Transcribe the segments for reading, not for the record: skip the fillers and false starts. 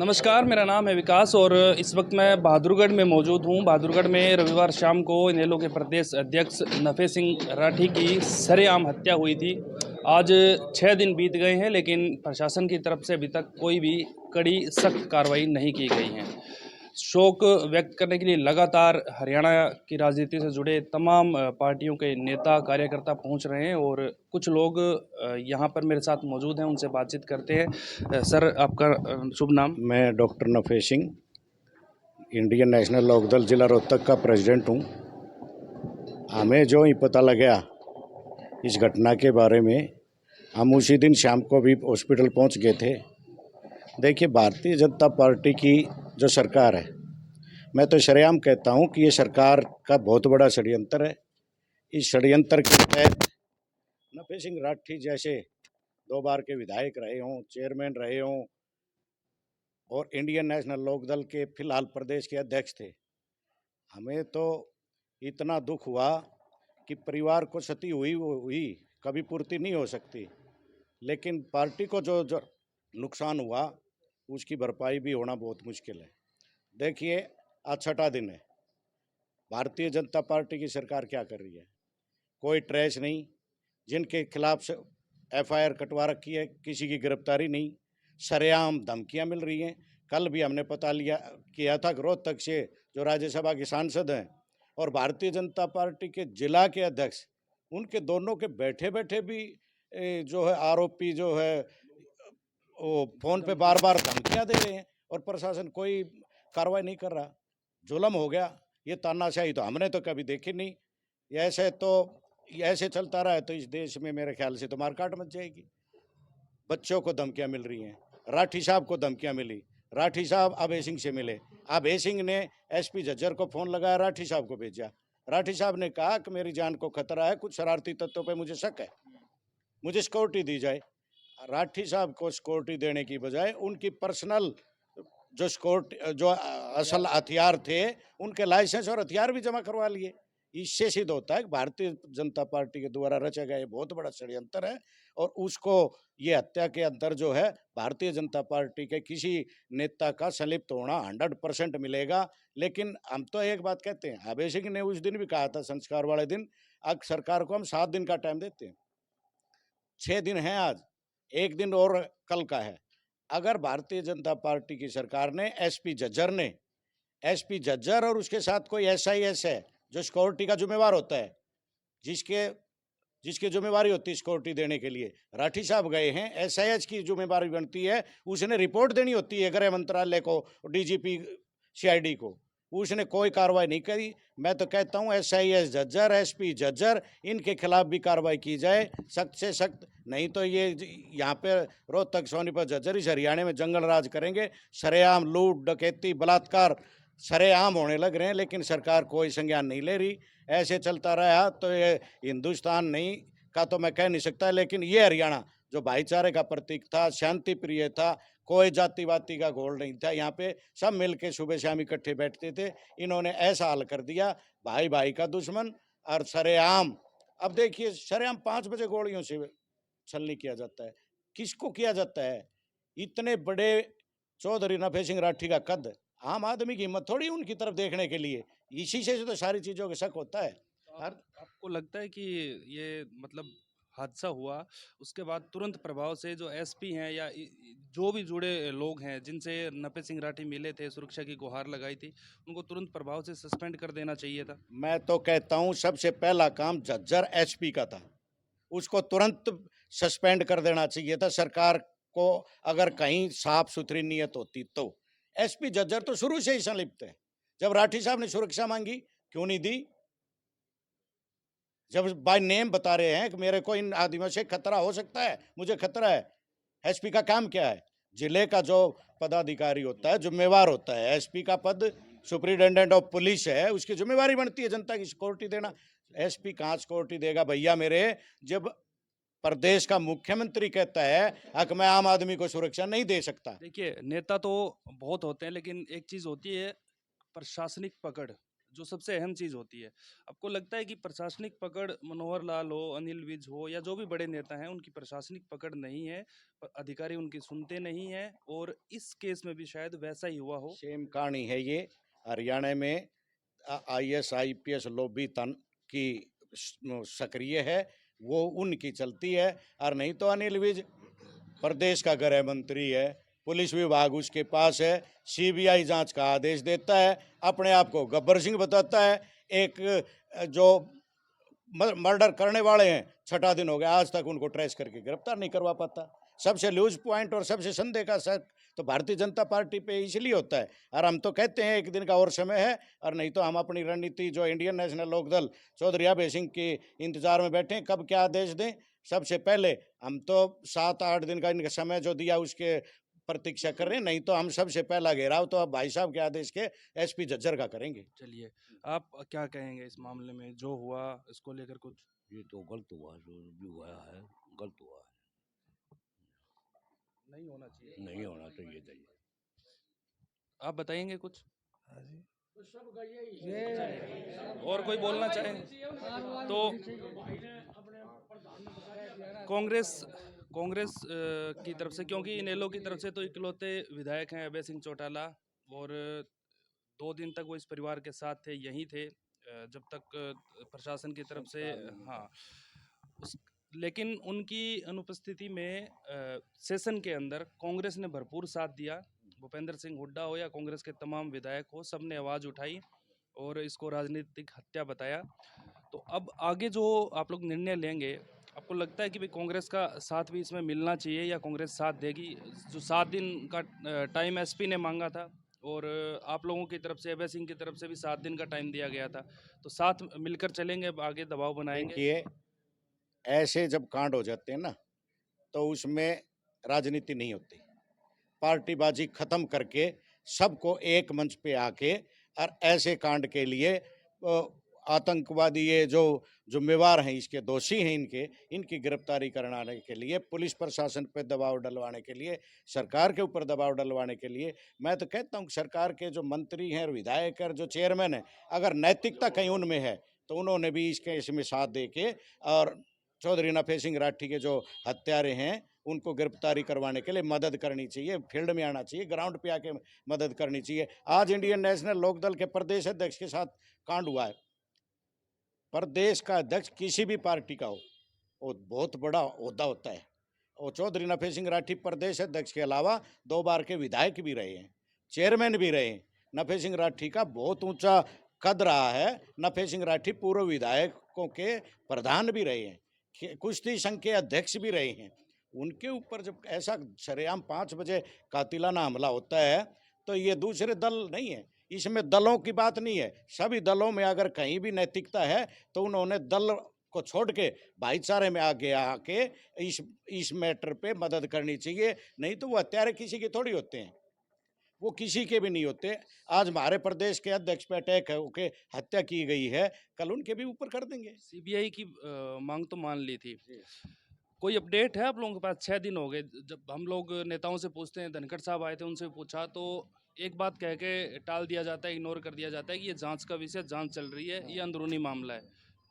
नमस्कार, मेरा नाम है विकास और इस वक्त मैं बहादुरगढ़ में मौजूद हूँ। बहादुरगढ़ में रविवार शाम को इनेलो के प्रदेश अध्यक्ष नफे सिंह राठी की सरेआम हत्या हुई थी। आज 6 दिन बीत गए हैं, लेकिन प्रशासन की तरफ से अभी तक कोई भी कड़ी सख्त कार्रवाई नहीं की गई है। शोक व्यक्त करने के लिए लगातार हरियाणा की राजनीति से जुड़े तमाम पार्टियों के नेता कार्यकर्ता पहुंच रहे हैं और कुछ लोग यहां पर मेरे साथ मौजूद हैं, उनसे बातचीत करते हैं। सर, आपका शुभ नाम? मैं doctor Nafe Singh, Indian national Lokdal जिला रोहतक का प्रेसिडेंट हूँ। हमें जो ही पता लगा इस घटना के बारे में, हम उसी दिन शाम को भी हॉस्पिटल पहुँच गए थे। देखिए, भारतीय जनता पार्टी की जो सरकार है, मैं तो शरेआम कहता हूँ कि ये सरकार का बहुत बड़ा षड्यंत्र है। इस षड्यंत्र के तहत नफे सिंह राठी जैसे 2 बार के विधायक रहे हों, चेयरमैन रहे हों और इंडियन नेशनल लोकदल के फिलहाल प्रदेश के अध्यक्ष थे। हमें तो इतना दुख हुआ कि परिवार को क्षति हुई वो हुई, कभी पूर्ति नहीं हो सकती, लेकिन पार्टी को जो नुकसान हुआ उसकी भरपाई भी होना बहुत मुश्किल है। देखिए, आज 6ठा दिन है, भारतीय जनता पार्टी की सरकार क्या कर रही है? कोई ट्रेस नहीं, जिनके खिलाफ से FIR कटवा रखी है किसी की गिरफ्तारी नहीं, सरेआम धमकियां मिल रही हैं। कल भी हमने पता किया था कि रोहतक से जो राज्यसभा के सांसद हैं और भारतीय जनता पार्टी के जिला के अध्यक्ष, उनके दोनों के बैठे बैठे भी जो है आरोपी जो है वो फोन पे बार बार धमकियां दे रहे हैं और प्रशासन कोई कार्रवाई नहीं कर रहा। जुल्म हो गया, ये तानाशाही तो हमने तो कभी देखी नहीं। ऐसे चलता रहा है तो इस देश में मेरे ख्याल से तो मारकाट मच जाएगी। बच्चों को धमकियां मिल रही हैं, राठी साहब को धमकियां मिली, राठी साहब अभय सिंह से मिले, अभय सिंह ने SP झज्जर को फ़ोन लगाया, राठी साहब को भेजा। राठी साहब ने कहा कि मेरी जान को खतरा है, कुछ शरारती तत्वों पे मुझे शक है, मुझे सिक्योरिटी दी जाए। राठी साहब को सिक्योरिटी देने की बजाय उनकी पर्सनल जो सिक्योरिटी जो असल हथियार थे, उनके लाइसेंस और हथियार भी जमा करवा लिए। इससे सिद्ध होता है कि भारतीय जनता पार्टी के द्वारा रचा गया ये बहुत बड़ा षड्यंत्र है और उसको ये हत्या के अंदर जो है भारतीय जनता पार्टी के किसी नेता का संलिप्त होना 100% मिलेगा। लेकिन हम तो एक बात कहते हैं, अभय सिंह ने उस दिन भी कहा था संस्कार वाले दिन, अब सरकार को हम 7 दिन का टाइम देते हैं, 6 दिन है आज, 1 दिन और कल का है। अगर भारतीय जनता पार्टी की सरकार ने SP झज्जर और उसके साथ कोई SIS है जो सिक्योरिटी का जिम्मेवार होता है, जिसकी जिम्मेवारी होती है सिक्योरिटी देने के लिए, राठी साहब गए हैं, SIS की जिम्मेवारी बनती है, उसने रिपोर्ट देनी होती है गृह मंत्रालय को, DGP CID को, उसने कोई कार्रवाई नहीं करी। मैं तो कहता हूँ SIS झज्जर, SP झज्जर, इनके खिलाफ भी कार्रवाई की जाए सख्त से सख्त, नहीं तो ये यहाँ पे रोहतक, सोनीपत, झज्जर इस हरियाणा में जंगल राज करेंगे। सरेआम लूट, डकैती, बलात्कार सरेआम होने लग रहे हैं, लेकिन सरकार कोई संज्ञान नहीं ले रही। ऐसे चलता रहा तो ये हिंदुस्तान नहीं का तो मैं कह नहीं सकता, लेकिन ये हरियाणा जो भाईचारे का प्रतीक था, शांति प्रिय था, कोई जातिवादी का घोल नहीं था, यहाँ पे सब मिलके सुबह शाम इकट्ठे बैठते थे, इन्होंने ऐसा हाल कर दिया, भाई भाई का दुश्मन और सरेआम। अब देखिए, सरेआम 5 बजे गोलियों से छलनी किया जाता है, किसको किया जाता है? इतने बड़े चौधरी नफे सिंह राठी का कद, आम आदमी की हिम्मत थोड़ी उनकी तरफ देखने के लिए, इसी से तो सारी चीजों का शक होता है। आपको लगता है कि ये मतलब हादसा हुआ उसके बाद तुरंत प्रभाव से जो SP हैं या जो भी जुड़े लोग हैं जिनसे नफे सिंह राठी मिले थे, सुरक्षा की गुहार लगाई थी, उनको तुरंत प्रभाव से सस्पेंड कर देना चाहिए था? मैं तो कहता हूँ सबसे पहला काम झज्जर SP का था, उसको तुरंत सस्पेंड कर देना चाहिए था। सरकार को अगर कहीं साफ सुथरी नीयत होती तो। SP झज्जर तो शुरू से ही संलिप्त है, जब राठी साहब ने सुरक्षा मांगी क्यों नहीं दी? जब बाय नेम बता रहे हैं कि मेरे को इन आदमियों से खतरा हो सकता है, मुझे खतरा है। SP का काम क्या है? जिले का जो पदाधिकारी होता है, जिम्मेवार होता है, SP का पद सुप्रिटेंडेंट ऑफ पुलिस है, उसकी जिम्मेवारी बनती है जनता की सिक्योरिटी देना। SP कहाँ सिक्योरिटी देगा भैया मेरे, जब प्रदेश का मुख्यमंत्री कहता है कि मैं आम आदमी को सुरक्षा नहीं दे सकता। देखिए, नेता तो बहुत होते हैं, लेकिन एक चीज होती है प्रशासनिक पकड़, जो सबसे अहम चीज़ होती है। आपको लगता है कि प्रशासनिक पकड़ मनोहर लाल हो, अनिल विज हो या जो भी बड़े नेता हैं, उनकी प्रशासनिक पकड़ नहीं है, अधिकारी उनकी सुनते नहीं हैं और इस केस में भी शायद वैसा ही हुआ हो? सेम कहानी है ये। हरियाणा में आईएएस आईपीएस लॉबी तन की सक्रिय है, वो उनकी चलती है। और नहीं तो अनिल विज प्रदेश का गृह मंत्री है, पुलिस विभाग उसके पास है, सीबीआई जांच का आदेश देता है, अपने आप को गब्बर सिंह बताता है। एक जो मर्डर करने वाले हैं, 6ठा दिन हो गया, आज तक उनको ट्रेस करके गिरफ्तार नहीं करवा पाता। सबसे लूज पॉइंट और सबसे संदेह का शक तो भारतीय जनता पार्टी पे इसलिए होता है। और हम तो कहते हैं एक दिन का और समय है, और नहीं तो हम अपनी रणनीति जो इंडियन नेशनल लोकदल चौधरी अभय सिंह के इंतजार में बैठे हैं, कब क्या आदेश दें। सबसे पहले हम तो 7-8 दिन का इनका समय जो दिया उसके प्रतीक्षा कर रहे हैं, नहीं तो हम सबसे पहला घेराव तो अब भाई साहब के आदेश के एसपी झज्जर का करेंगे। चलिए, आप क्या कहेंगे इस मामले में जो हुआ, इसको लेकर कुछ? ये तो गलत हुआ, जो भी हुआ है गलत हुआ है, नहीं होना चाहिए। नहीं होना चाहिए था ये। आप बताएंगे कुछ? और कोई बोलना चाहे तो? कांग्रेस की तरफ से, क्योंकि इनेलो की तरफ से तो इकलौते विधायक हैं अभय सिंह चौटाला, और 2 दिन तक वो इस परिवार के साथ थे, यहीं थे जब तक प्रशासन की तरफ से, हाँ, लेकिन उनकी अनुपस्थिति में सेशन के अंदर कांग्रेस ने भरपूर साथ दिया। भूपेंद्र सिंह हुड्डा हो या कांग्रेस के तमाम विधायक हो, सब ने आवाज़ उठाई और इसको राजनीतिक हत्या बताया। तो अब आगे जो आप लोग निर्णय लेंगे, आपको लगता है कि भाई कांग्रेस का साथ भी इसमें मिलना चाहिए या कांग्रेस साथ देगी? जो 7 दिन का टाइम एसपी ने मांगा था और आप लोगों की तरफ से, अभय सिंह की तरफ से भी 7 दिन का टाइम दिया गया था, तो साथ मिलकर चलेंगे, आगे दबाव बनाएंगे? देखिए, ऐसे जब कांड हो जाते हैं ना, तो उसमें राजनीति नहीं होती। पार्टीबाजी खत्म करके सबको एक मंच पे आके और ऐसे कांड के लिए आतंकवादी ये जो जिम्मेवार हैं, इसके दोषी हैं, इनकी गिरफ्तारी कराने के लिए, पुलिस प्रशासन पे दबाव डलवाने के लिए, सरकार के ऊपर दबाव डलवाने के लिए, मैं तो कहता हूँ सरकार के जो मंत्री हैं और विधायक और जो चेयरमैन हैं, अगर नैतिकता कहीं उनमें है तो उन्होंने भी इसमें साथ दे के और चौधरी नफे सिंह राठी के जो हत्यारे हैं उनको गिरफ्तारी करवाने के लिए मदद करनी चाहिए, फील्ड में आना चाहिए, ग्राउंड पे आके मदद करनी चाहिए। आज इंडियन नेशनल लोकदल के प्रदेश अध्यक्ष के साथ कांड हुआ है। प्रदेश का अध्यक्ष किसी भी पार्टी का हो, वो बहुत बड़ा ओहदा होता है, और चौधरी नफे सिंह राठी प्रदेश अध्यक्ष के अलावा 2 बार के विधायक भी रहे हैं, चेयरमैन भी रहे हैं। नफे सिंह राठी का बहुत ऊंचा कद रहा है। नफे सिंह राठी पूर्व विधायकों के प्रधान भी रहे हैं, कुश्ती संघ के अध्यक्ष भी रहे हैं। उनके ऊपर जब ऐसा सरेआम 5 बजे कातिलाना हमला होता है, तो ये दूसरे दल नहीं है, इसमें दलों की बात नहीं है। सभी दलों में अगर कहीं भी नैतिकता है तो उन्होंने दल को छोड़ के भाईचारे में आगे आके इस मैटर पे मदद करनी चाहिए। नहीं तो वो हत्यारे किसी के थोड़ी होते हैं, वो किसी के भी नहीं होते। आज हमारे प्रदेश के अध्यक्ष पे अटैक है, ओके, हत्या की गई है, कल उनके भी ऊपर कर देंगे। सीबीआई की मांग तो मान ली थी, कोई अपडेट है आप लोगों के पास? 6 दिन हो गए, जब हम लोग नेताओं से पूछते हैं, धनखड़ साहब आए थे, उनसे पूछा तो एक बात कह के टाल दिया जाता है, इग्नोर कर दिया जाता है कि ये जांच का विषय, जांच चल रही है, ये अंदरूनी मामला है।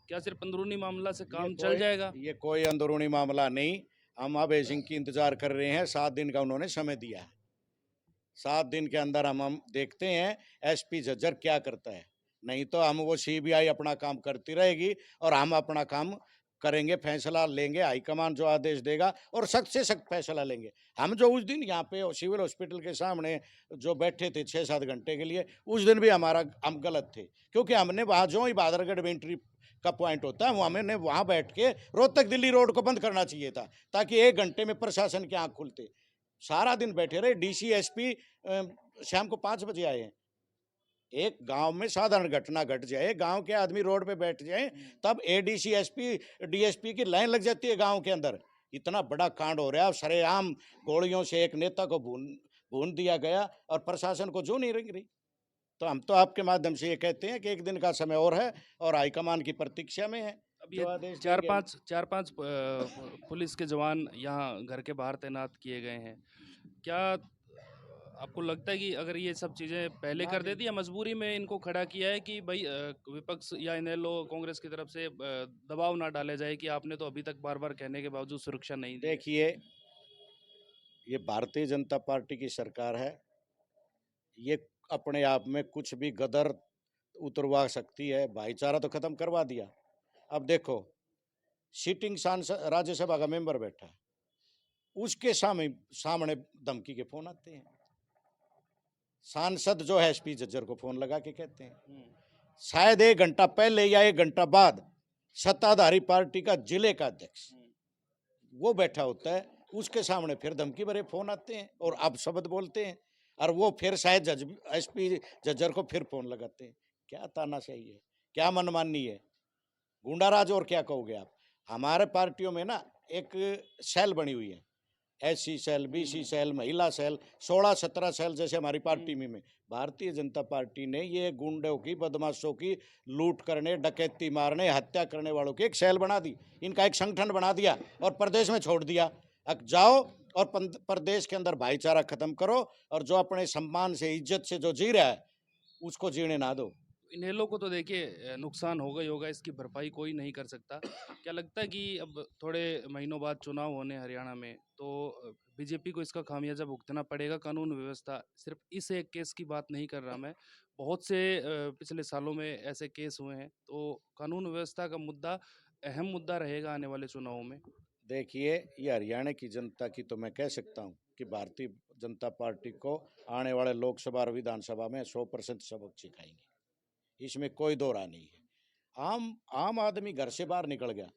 क्या सिर्फ अंदरूनी मामला से काम चल जाएगा? ये कोई अंदरूनी मामला नहीं। हम अभय सिंह की इंतजार कर रहे हैं, 7 दिन का उन्होंने समय दिया है। 7 दिन के अंदर हम देखते हैं एसपी झज्जर क्या करता है। नहीं तो हम वो सीबीआई अपना काम करती रहेगी और हम अपना काम करेंगे, फैसला लेंगे, हाईकमान जो आदेश देगा और सख्त से सख्त फैसला लेंगे। हम जो उस दिन यहाँ पे सिविल हॉस्पिटल के सामने जो बैठे थे 6-7 घंटे के लिए, उस दिन भी हम गलत थे, क्योंकि हमने वहाँ जो ही बहादुरगढ़ में एंट्री का पॉइंट होता है, वो हमने वहाँ बैठ के रोहतक दिल्ली रोड को बंद करना चाहिए था, ताकि 1 घंटे में प्रशासन की आँख खुलते। सारा दिन बैठे रहे। डीसी एसपी शाम को 5 बजे आए हैं। एक गांव में साधारण घटना घट जाए, गांव के आदमी रोड पे बैठ जाए, तब एडीसी एसपी डीएसपी की लाइन लग जाती है गांव के अंदर। इतना बड़ा कांड हो रहा है, सरेआम गोलियों से एक नेता को भून दिया गया और प्रशासन को जो नहीं रंग रही। तो हम तो आपके माध्यम से ये कहते हैं कि 1 दिन का समय और है और हाईकमान की प्रतीक्षा में है। अब ये 4-5 पुलिस के जवान यहाँ घर के बाहर तैनात किए गए हैं, क्या आपको लगता है कि अगर ये सब चीज़ें पहले कर देती या मजबूरी में इनको खड़ा किया है कि भाई विपक्ष या इनेलो कांग्रेस की तरफ से दबाव ना डाले जाए कि आपने तो अभी तक बार बार कहने के बावजूद सुरक्षा नहीं दी है? देखिए, ये भारतीय जनता पार्टी की सरकार है, ये अपने आप में कुछ भी गदर उतरवा सकती है, भाईचारा तो खत्म करवा दिया। अब देखो, सिटिंग सांसद राज्यसभा का मेंबर बैठा है, उसके सामने सामने धमकी के फोन आते हैं। सांसद जो है एसपी जज्जर को फोन लगा के कहते हैं, शायद 1 घंटा पहले या 1 घंटा बाद सत्ताधारी पार्टी का जिले का अध्यक्ष वो बैठा होता है, उसके सामने फिर धमकी भरे फोन आते हैं और अपशब्द बोलते हैं, और वो फिर शायद एसपी जज्जर को फिर फोन लगाते हैं। क्या तानाशाही है, क्या मनमानी है, गुंडाराज, और क्या कहोगे आप। हमारे पार्टियों में ना एक सेल बनी हुई है, एससी सेल, बीसी सेल, महिला सेल, 16-17 सेल जैसे हमारी पार्टी में भारतीय जनता पार्टी ने ये गुंडों की, बदमाशों की, लूट करने, डकैती मारने, हत्या करने वालों की एक सेल बना दी, इनका एक संगठन बना दिया और प्रदेश में छोड़ दिया। अब जाओ और प्रदेश के अंदर भाईचारा खत्म करो, और जो अपने सम्मान से, इज्जत से जो जी रहा है उसको जीने ना दो। इनेलो को तो देखिए नुकसान होगा ही होगा, इसकी भरपाई कोई नहीं कर सकता। क्या लगता है कि अब थोड़े महीनों बाद चुनाव होने हरियाणा में, तो बीजेपी को इसका खामियाजा भुगतना पड़ेगा? कानून व्यवस्था, सिर्फ इस एक केस की बात नहीं कर रहा मैं, बहुत से पिछले सालों में ऐसे केस हुए हैं, तो कानून व्यवस्था का मुद्दा अहम मुद्दा रहेगा आने वाले चुनावों में। देखिए, ये हरियाणा की जनता की तो मैं कह सकता हूँ कि भारतीय जनता पार्टी को आने वाले लोकसभा और विधानसभा में 100% सबक सिखाएंगे, इसमें कोई दो राय नहीं है। आम आदमी घर से बाहर निकल गया,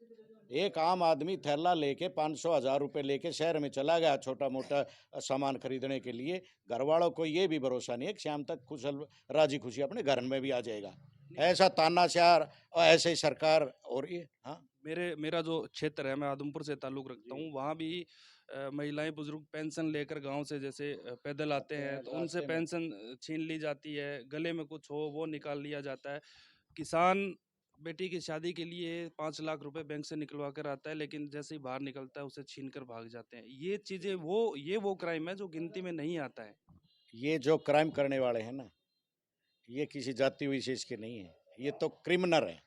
एक आम आदमी थैला लेके 500-1000 रुपये लेके शहर में चला गया छोटा मोटा सामान खरीदने के लिए, घर वालों को ये भी भरोसा नहीं है कि शाम तक कुशल राजी खुशी अपने घर में भी आ जाएगा। ऐसा तानाशाह और ऐसे ही सरकार हो रही है। हाँ, मेरा जो क्षेत्र है, मैं आदमपुर से ताल्लुक़ रखता हूँ, वहाँ भी महिलाएं बुजुर्ग पेंशन लेकर गांव से जैसे पैदल आते हैं, तो उनसे पेंशन छीन ली जाती है, गले में कुछ हो वो निकाल लिया जाता है। किसान बेटी की शादी के लिए 5 लाख रुपए बैंक से निकलवा कर आता है, लेकिन जैसे ही बाहर निकलता है उसे छीन कर भाग जाते हैं। ये चीज़ें वो क्राइम है जो गिनती में नहीं आता है। ये जो क्राइम करने वाले हैं ना, ये किसी जाति विशेष के नहीं है, ये तो क्रिमिनल है।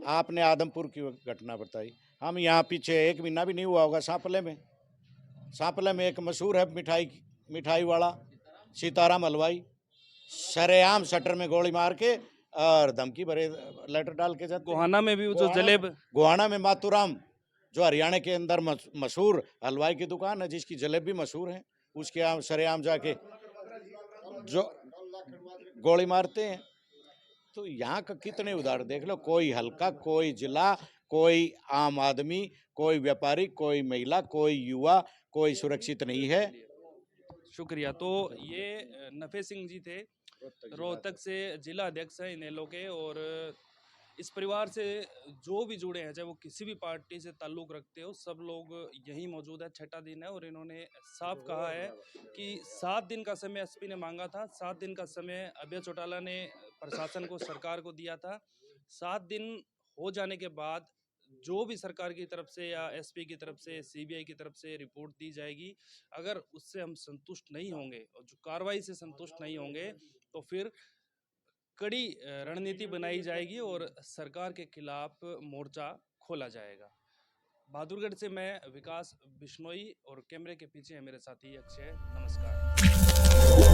आपने आदमपुर की घटना बताई, हम यहाँ पीछे 1 महीना भी नहीं हुआ होगा, सांपले में एक मशहूर है मिठाई वाला सीताराम हलवाई, सरेआम शटर में गोली मार के और धमकी भरे लेटर डाल के जाते। गोहाना में भी वो जो गोहाना में मातूराम, जो हरियाणा के अंदर मशहूर हलवाई की दुकान है, जिसकी जलेबी मशहूर है, उसके यहाँ सरेआम जाके जो गोली मारते हैं। तो यहाँ का कितने उदाहरण देख लो, कोई हल्का, कोई जिला, कोई आम आदमी, कोई व्यापारी, कोई महिला, कोई युवा, कोई सुरक्षित नहीं है। शुक्रिया। तो ये नफे सिंह जी थे, रोहतक से जिला अध्यक्ष हैं इनेलो के, और इस परिवार से जो भी जुड़े हैं, चाहे वो किसी भी पार्टी से ताल्लुक़ रखते हो, सब लोग यहीं मौजूद है। छठा दिन है और इन्होंने साफ कहा है कि 7 दिन का समय एसपी ने मांगा था, 7 दिन का समय अभय चौटाला ने प्रशासन को, सरकार को दिया था। 7 दिन हो जाने के बाद जो भी सरकार की तरफ से या एसपी की तरफ से, सीबीआई की तरफ से रिपोर्ट दी जाएगी, अगर उससे हम संतुष्ट नहीं होंगे और जो कार्रवाई से संतुष्ट नहीं होंगे, तो फिर कड़ी रणनीति बनाई जाएगी और सरकार के खिलाफ मोर्चा खोला जाएगा। बहादुरगढ़ से मैं विकास बिश्नोई, और कैमरे के पीछे है मेरे साथी अक्षय। नमस्कार।